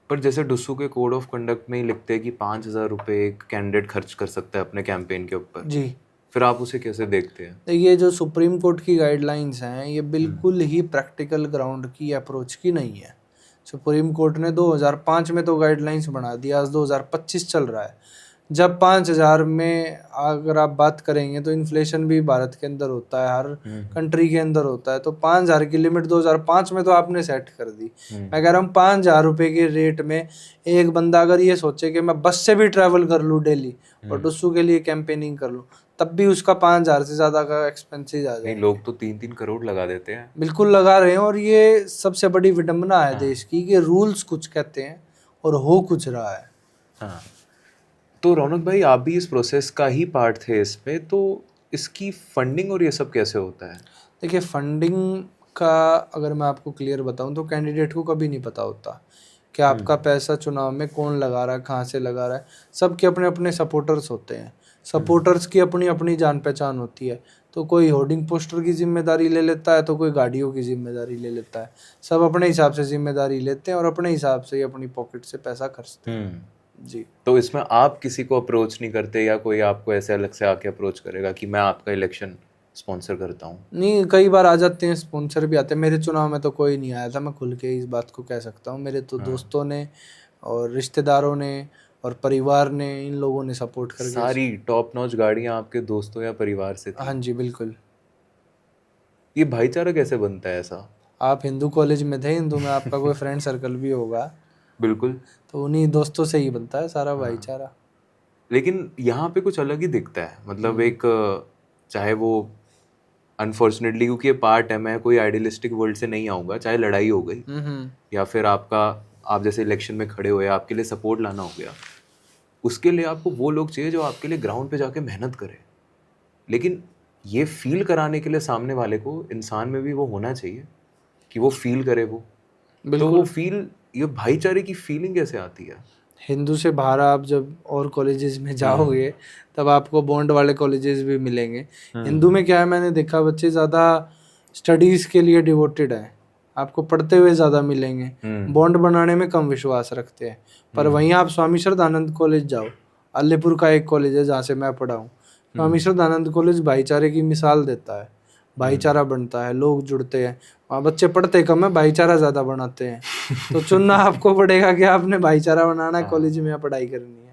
पर जैसे डुस्सू के कोड ऑफ कंडक्ट में ही लिखते हैं कि 5,000 रुपये एक कैंडिडेट खर्च कर सकता है अपने कैंपेन के ऊपर, जी फिर आप उसे कैसे देखते हैं? देखिए, जो सुप्रीम कोर्ट की गाइडलाइंस हैं ये बिल्कुल ही प्रैक्टिकल ग्राउंड की अप्रोच की नहीं है। सुप्रीम कोर्ट ने 2005 में तो गाइडलाइंस बना दिया, आज 2025 चल रहा है। जब 5,000 में अगर आप बात करेंगे तो इन्फ्लेशन भी भारत के अंदर होता है, हर कंट्री के अंदर होता है, तो 5,000 की लिमिट 2005 में तो आपने सेट कर दी। मैं कह रहा हूँ 5,000 रुपये के रेट में एक बंदा अगर ये सोचे कि मैं बस से भी ट्रैवल कर लूँ डेली और डुस्सू के लिए कैंपेनिंग कर लूँ, तब भी उसका 5,000 से ज़्यादा का एक्सपेंसेस आ नहीं, जाएंगे। लोग तो 3-3 करोड़ लगा देते हैं। बिल्कुल लगा रहे हैं, और ये सबसे बड़ी विडंबना है देश की कि रूल्स कुछ कहते हैं और हो कुछ रहा है। हाँ, तो रौनक भाई आप भी इस प्रोसेस का ही पार्ट थे इसमें, तो इसकी फंडिंग और ये सब कैसे होता है? देखिए, फंडिंग का अगर मैं आपको क्लियर बताऊं तो कैंडिडेट को कभी नहीं पता होता कि आपका पैसा चुनाव में कौन लगा रहा है, कहाँ से लगा रहा है। सबके अपने अपने सपोर्टर्स होते हैं, सपोर्टर्स की अपनी अपनी जान पहचान होती है। तो कोई होर्डिंग पोस्टर की जिम्मेदारी ले लेता है, तो कोई गाड़ियों की जिम्मेदारी ले लेता है। सब अपने हिसाब से जिम्मेदारी लेते हैं और अपने हिसाब से ही अपनी पॉकेट से पैसा खर्चते हैं। जी। तो इसमें आप किसी को अप्रोच नहीं करते या कोई आपको ऐसे अलग से आके अप्रोच करेगा कि मैं आपका इलेक्शन स्पॉन्सर करता हूँ? नहीं, कई बार आ जाते हैं, स्पॉन्सर भी आते हैं। मेरे चुनाव में तो कोई नहीं आया था, मैं खुल के इस बात को कह सकता हूँ। मेरे तो दोस्तों ने और रिश्तेदारों ने और परिवार ने, इन लोगों ने सपोर्ट करके। सारी टॉप नॉच गाड़ियाँ आपके दोस्तों या परिवार से थी? हाँ जी, बिल्कुल। ये भाईचारा कैसे बनता है ऐसा? आप हिंदू कॉलेज में थे, हिंदू में आपका कोई फ्रेंड सर्कल भी होगा, बिल्कुल। तो उन्हीं दोस्तों से ही बनता है सारा भाईचारा। लेकिन यहाँ पे कुछ अलग ही दिखता है, मतलब एक चाहे वो अनफॉर्चुनेटली, क्योंकि ये पार्ट है, मैं कोई आइडियलिस्टिक वर्ल्ड से नहीं आऊँगा, चाहे लड़ाई हो गई या फिर आपका आप जैसे इलेक्शन में खड़े हुए आपके लिए सपोर्ट लाना हो गया, उसके लिए आपको वो लोग चाहिए जो आपके लिए ग्राउंड पे जाके मेहनत करें। लेकिन ये फील कराने के लिए सामने वाले को, इंसान में भी वो होना चाहिए कि वो फील करे वो। तो वो बिल्कुल। फील, ये भाईचारे की फीलिंग कैसे आती है? हिंदू से बाहर आप जब और कॉलेजेस में जाओगे तब आपको बॉन्ड वाले कॉलेजेस भी मिलेंगे। हिंदू में क्या है, मैंने देखा बच्चे ज़्यादा स्टडीज़ के लिए डिवोटेड हैं, आपको पढ़ते हुए ज़्यादा मिलेंगे, बॉन्ड बनाने में कम विश्वास रखते हैं। पर वहीं आप स्वामी श्रद्धानंद कॉलेज जाओ, अलीपुर का एक कॉलेज है जहाँ से मैं पढ़ा हूँ, स्वामी श्रद्धानंद कॉलेज भाईचारे की मिसाल देता है। भाईचारा बनता है, लोग जुड़ते हैं, वहाँ बच्चे पढ़ते कम है, भाईचारा ज़्यादा बनाते हैं। तो चुनना आपको पड़ेगा कि आपने भाईचारा बनाना है कॉलेज में या पढ़ाई करनी है।